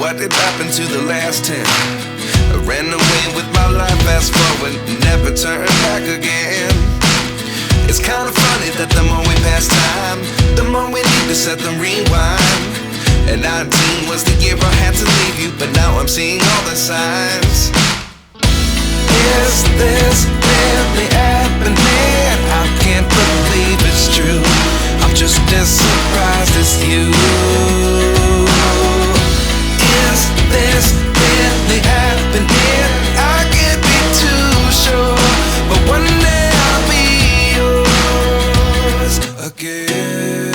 what did happen to the last 10? I ran away with my life, fast forward, never turn back again. It's kind of funny that the more we pass time, the more we need to set them rewind. And 19 was the year I had to leave you, but now I'm seeing all the signs. Is this really happening? I can't believe it's true. I'm just as surprised as you. Is this really happening? I can't be too sure, but one day I'll be yours again.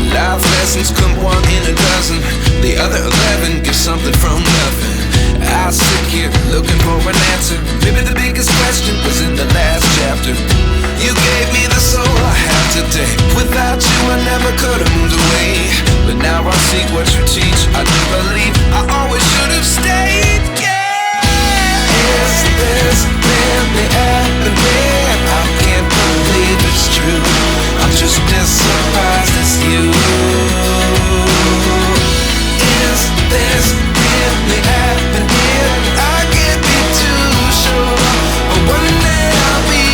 Life lessons come one in a dozen. The other 11 get something from nothing. I sit here looking for an answer. Maybe the biggest question was in the last chapter. You gave me the soul I have today. Without you I never could have moved away. But now I see what you teach. I do believe I always should have stayed. Yeah. Is this really happening? I can't believe it's true. I'm just as surprised as you. Is this really happening? I can't be too sure, but one day I'll be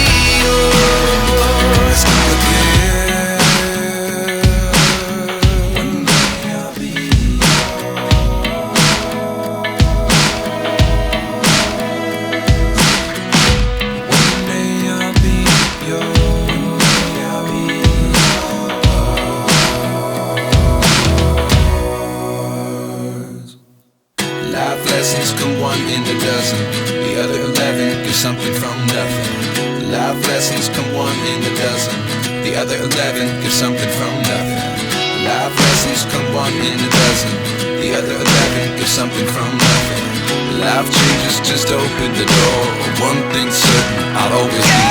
yours again. One day I'll be yours. One day I'll be yours. One day I'll be yours. Life lessons come one in a dozen. The other 11 give something from nothing. Life lessons come one in a dozen. The other 11 give something from nothing. Life lessons come one in a dozen. The other 11 give something from nothing. Life changes just open the door. One thing's certain, I'll always be